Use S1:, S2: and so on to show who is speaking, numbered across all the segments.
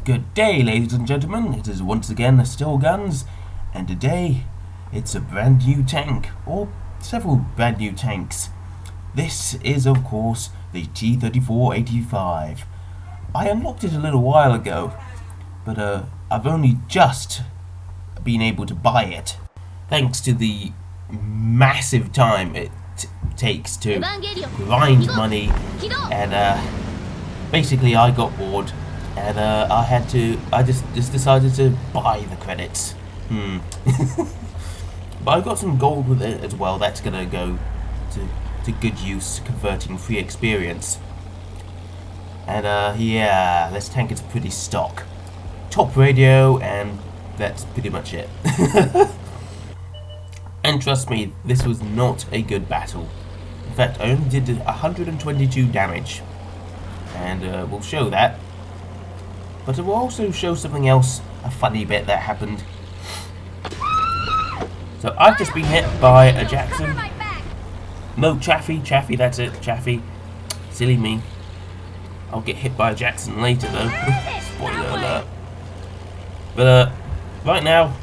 S1: Good day, ladies and gentlemen. It is once again Still Guns, and today it's a brand new tank, or several brand new tanks. This is, of course, the T-34-85. I unlocked it a little while ago, but I've only just been able to buy it, thanks to the massive time it takes to grind money, and basically I got bored. And I just decided to buy the credits. But I got some gold with it as well. That's gonna go to good use, converting free experience. And yeah, this tank is pretty stock. Top radio, and that's pretty much it. And trust me, this was not a good battle. In fact, I only did 122 damage. And we'll show that. But it will also show something else, a funny bit that happened. So I've just been hit by a Jackson. No, Chaffee, that's it, Chaffee. Silly me. I'll get hit by a Jackson later though. Spoiler alert. But right now,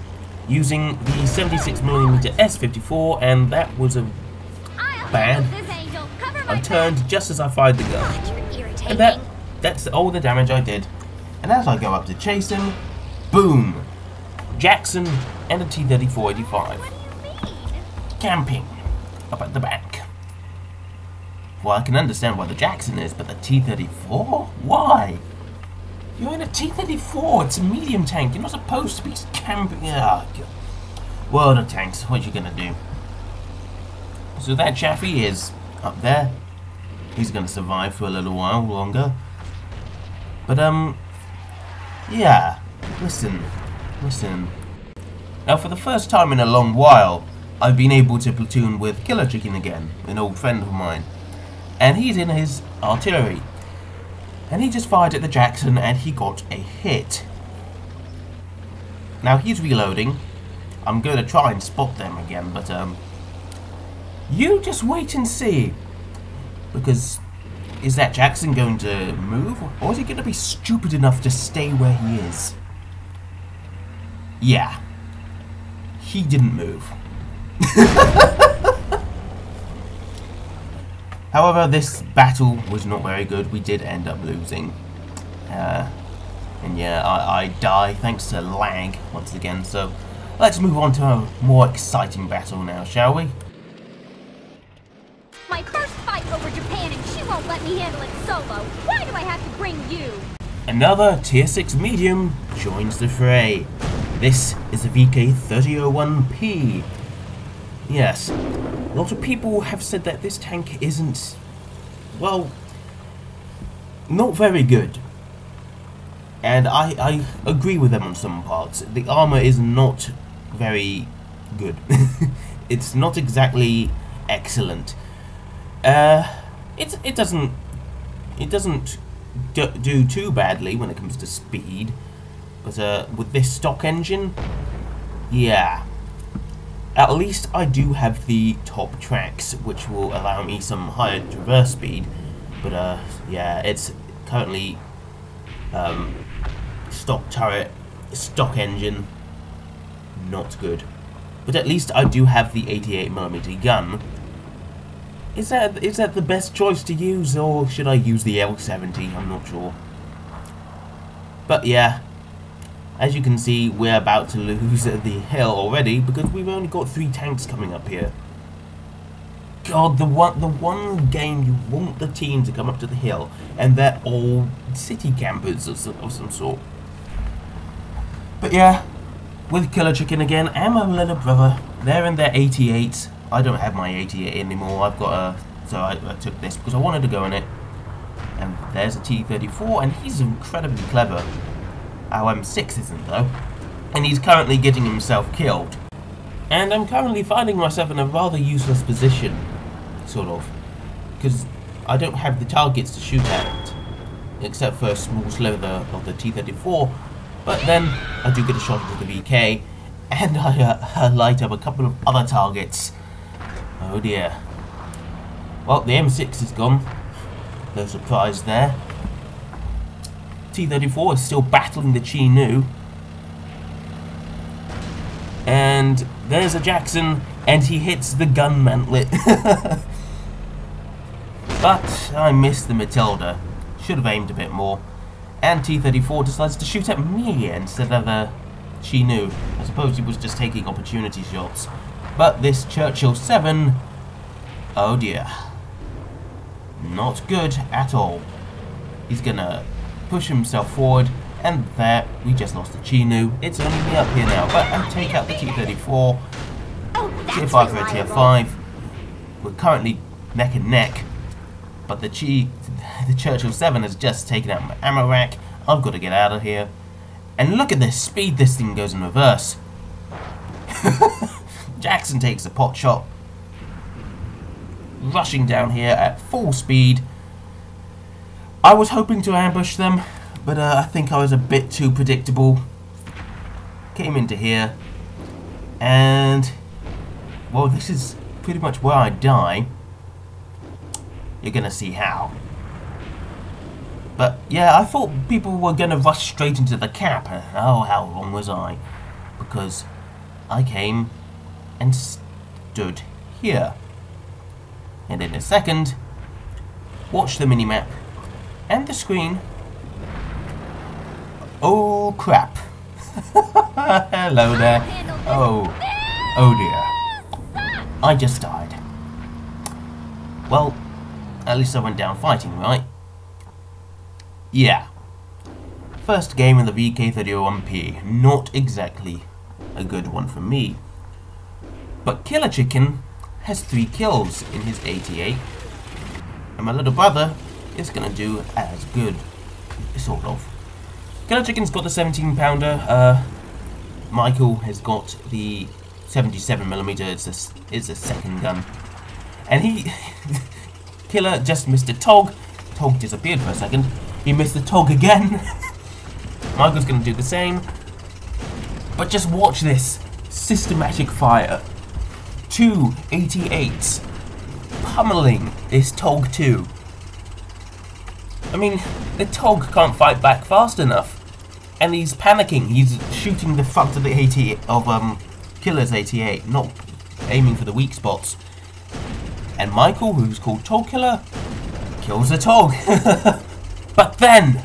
S1: using the 76mm S54, and that was a bad. I turned just as I fired the gun. And that's all the damage I did. And as I go up to chase him, boom! Jackson and a T-34-85. Camping up at the back. Well, I can understand why the Jackson is, but the T-34? Why? You're in a T-34, it's a medium tank, you're not supposed to be camping. Oh, world of tanks, what you gonna do? So that Chaffee is up there. He's gonna survive for a little while longer. But, yeah, listen. Now, for the first time in a long while, I've been able to platoon with Killer Chicken again, an old friend of mine. And he's in his artillery. And he just fired at the Jackson, and he got a hit. Now, he's reloading. I'm going to try and spot them again, but, you just wait and see. Because is that Jackson going to move, or is he going to be stupid enough to stay where he is? Yeah. He didn't move. However, this battle was not very good. We did end up losing. And yeah, I die thanks to lag once again. So let's move on to a more exciting battle now, shall we?
S2: My first fight over Japan, and she won't let me handle it solo. Why do I have to bring you?
S1: Another Tier 6 medium joins the fray. This is the VK3001P. Yes, a lot of people have said that this tank isn't, well, not very good. And I agree with them on some parts. The armor is not very good. It's not exactly excellent. It doesn't do too badly when it comes to speed, but with this stock engine, yeah, at least I do have the top tracks, which will allow me some higher traverse speed. But yeah, it's currently stock turret, stock engine, not good. But at least I do have the 88mm gun. Is that the best choice to use, or should I use the L70? I'm not sure. But yeah, as you can see, we're about to lose the hill already because we've only got 3 tanks coming up here. God, the one game you want the team to come up to the hill, and they're all city campers of some sort. But yeah, with Killer Chicken again and my little brother, they're in their 88s. I don't have my 88 anymore. I've got a, so I took this because I wanted to go in it. And there's a T-34, and he's incredibly clever. Our M6 isn't though, and he's currently getting himself killed. And I'm currently finding myself in a rather useless position, sort of, because I don't have the targets to shoot at, except for a small sliver of the T-34. But then I do get a shot with the VK, and I light up a couple of other targets. Oh dear. Well, the M6 is gone. No surprise there. T-34 is still battling the Chi-Nu. And there's a Jackson, and he hits the gun mantlet. But I missed the Matilda. Should have aimed a bit more. And T-34 decides to shoot at me instead of the Chi-Nu. I suppose he was just taking opportunity shots. But this Churchill 7, oh dear. Not good at all. He's gonna push himself forward, and there, we just lost the Chi-Nu. It's only me up here now, but I take out the T-34. Tier 5 for a Tier 5. We're currently neck and neck, but the Churchill 7 has just taken out my ammo rack. I've got to get out of here. And look at the speed this thing goes in reverse. Jackson takes a pot shot, rushing down here at full speed. I was hoping to ambush them, but I think I was a bit too predictable. Came into here, and well, this is pretty much where I die. You're gonna see how. But yeah, I thought people were gonna rush straight into the cap. Oh, how wrong was I? Because I came and stood here. And in a second, watch the minimap and the screen. Oh crap. Hello there. Oh dear. I just died. Well, at least I went down fighting, right? Yeah. First game in the VK31P. Not exactly a good one for me. But Killer Chicken has 3 kills in his 88. And my little brother is gonna do as good. Sort of. Killer Chicken's got the 17-pounder. Michael has got the 77mm. It's a second gun. And he... Killer just missed a TOG. TOG disappeared for a second. He missed the TOG again. Michael's gonna do the same. But just watch this. Systematic fire. 2 88s. Pummeling this TOG 2. I mean, the TOG can't fight back fast enough. And he's panicking. He's shooting the front of the 88 of Killer's 88, not aiming for the weak spots. And Michael, who's called TOG Killer, kills the TOG. But then...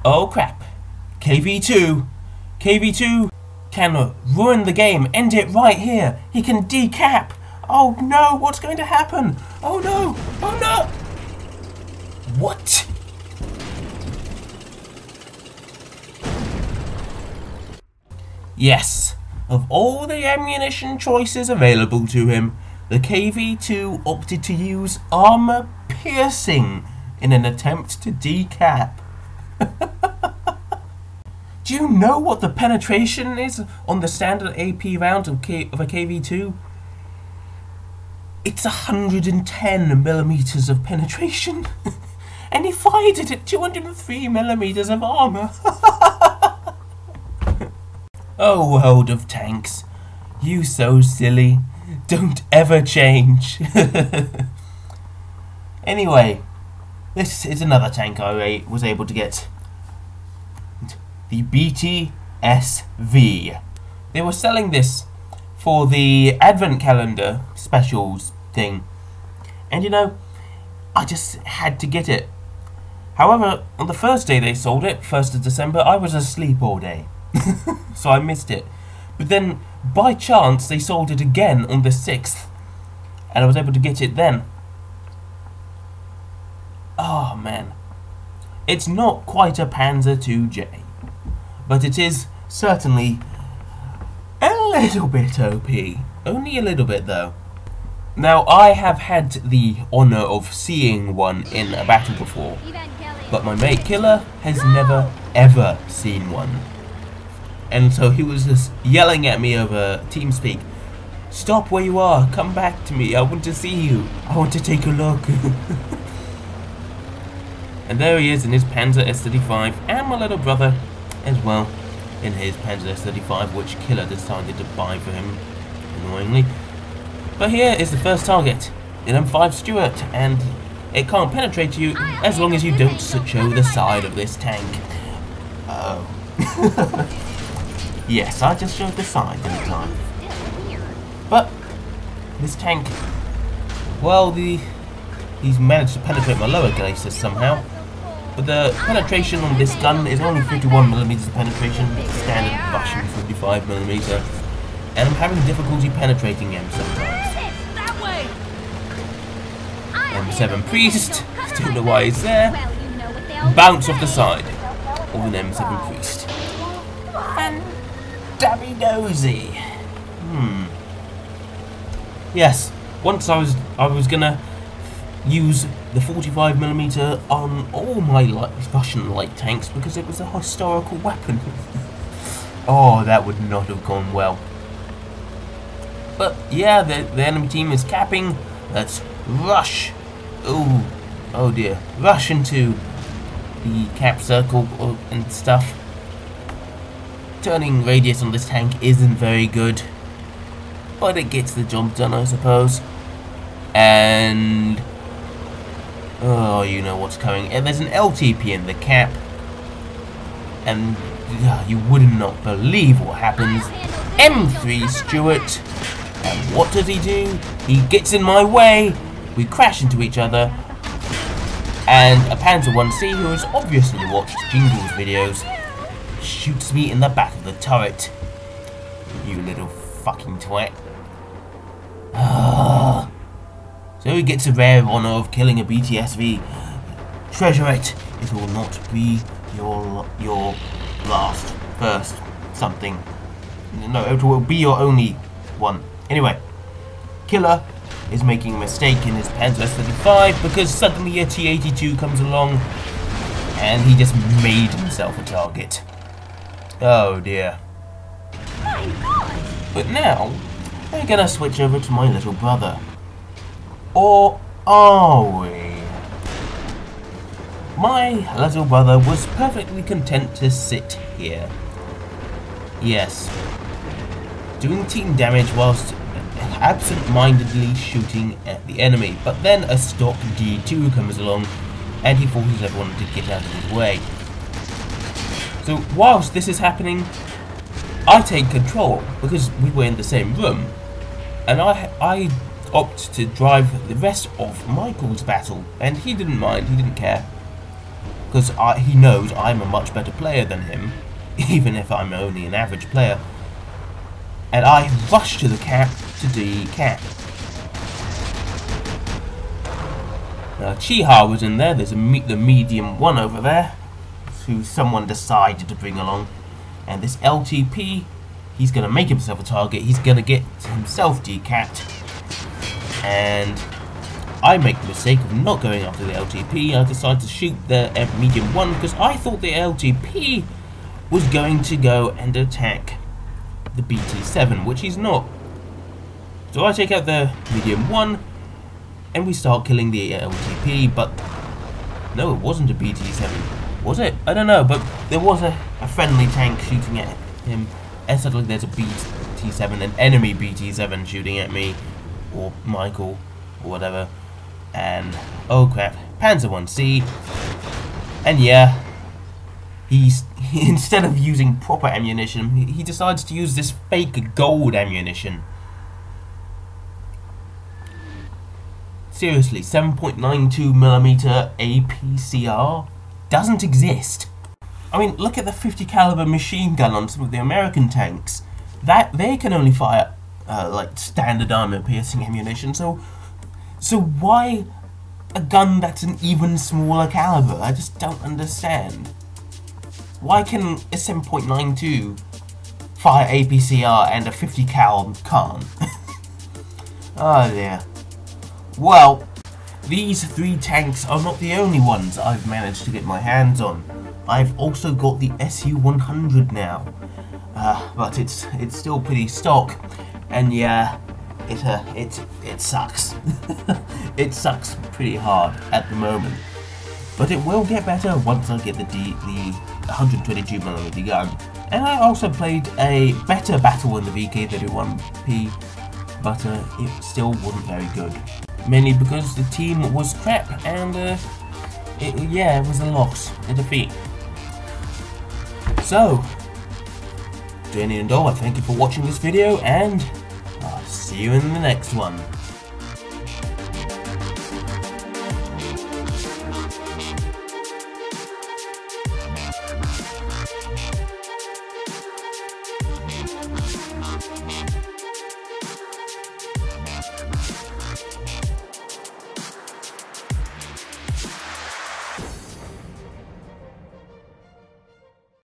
S1: oh crap. KV2. KV2 can ruin the game. End it right here. He can decap. Oh no, what's going to happen? Oh no. Oh no. What? Yes. Of all the ammunition choices available to him, the KV2 opted to use armor piercing in an attempt to decap. Do you know what the penetration is on the standard AP round of a KV2? It's 110mm of penetration. And he fired it at 203mm of armor. Oh, world of tanks. You so silly. Don't ever change. Anyway, this is another tank I was able to get. The BTSV. They were selling this for the Advent Calendar specials thing. And you know, I just had to get it. However, on the first day they sold it, 1st of December, I was asleep all day. So I missed it. But then, by chance, they sold it again on the 6th. And I was able to get it then. Oh man. It's not quite a Panzer IIJ. But it is certainly a little bit OP. Only a little bit though. Now, I have had the honour of seeing one in a battle before. But my mate Killer has never ever seen one. And so he was just yelling at me over TeamSpeak. Stop where you are, come back to me, I want to see you, I want to take a look. And there he is in his Panzer S35, and my little brother as well in his Panzer S35, which Killer decided to buy for him, annoyingly. But here is the first target, an M5 Stuart, and it can't penetrate you as long as you don't show the side of this tank. Oh. Yes, I just showed the side this time. But this tank, well, he's managed to penetrate my lower glacis somehow. But the penetration on this gun is only 51mm penetration, standard Russian 55mm, and I'm having difficulty penetrating him sometimes. M7 Priest, don't know why he's there. Bounce off the side of an M7 Priest. And dabby dozy. Yes, once I was gonna use the 45mm on all my Russian light tanks because it was a historical weapon. Oh, that would not have gone well. But yeah, the enemy team is capping. Let's rush. Oh dear. Rush into the cap circle and stuff. Turning radius on this tank isn't very good, but it gets the job done, I suppose. And oh, you know what's coming. And there's an LTP in the cap, and you would not believe what happens. M3 Stuart, and what does he do? He gets in my way. We crash into each other, and a Panzer 1C, who has obviously watched Jingle's videos, shoots me in the back of the turret. You little fucking twat. So he gets a rare honour of killing a BTSV. Treasure it. It will not be your last, first, something. No, it will be your only one. Anyway, Killer is making a mistake in his Panzer S-35 because suddenly a T-82 comes along and he just made himself a target. Oh dear. But now, we're gonna switch over to my little brother. Or are we? My little brother was perfectly content to sit here. Yes. Doing team damage whilst absent-mindedly shooting at the enemy. But then a stock D2 comes along and he forces everyone to get out of his way. So whilst this is happening, I take control because we were in the same room, and I opt to drive the rest of Michael's battle, and he didn't mind, he didn't care, because he knows I'm a much better player than him, even if I'm only an average player. And I rush to the cap to decap. Chiha was in there. There's the medium one over there, who someone decided to bring along. And this LTP, he's going to make himself a target. He's going to get himself decapped. And I make the mistake of not going after the LTP. I decide to shoot the medium one because I thought the LTP was going to go and attack the BT7, which he's not. So I take out the medium one and we start killing the LTP, but no, it wasn't a BT7, was it? I don't know, but there was a friendly tank shooting at him, and suddenly there's a BT7, an enemy BT7 shooting at me, or Michael, or whatever, and oh crap, Panzer 1C, and yeah, instead of using proper ammunition, he decides to use this fake gold ammunition. Seriously, 7.92mm APCR doesn't exist. I mean, look at the 50 caliber machine gun on some of the American tanks. That they can only fire like standard armor piercing ammunition. So why a gun that's an even smaller caliber? I just don't understand. Why can a 7.92 fire APCR and a 50 cal can't? Oh dear. Well, these three tanks are not the only ones I've managed to get my hands on. I've also got the SU-100 now, but it's still pretty stock, and yeah, it sucks. It sucks pretty hard at the moment, but it will get better once I get the 122mm gun. And I also played a better battle in the VK31P, but it still wasn't very good. mainly because the team was crap, and it was a loss, a defeat. So, Danny and Dol, I thank you for watching this video, and I'll see you in the next one.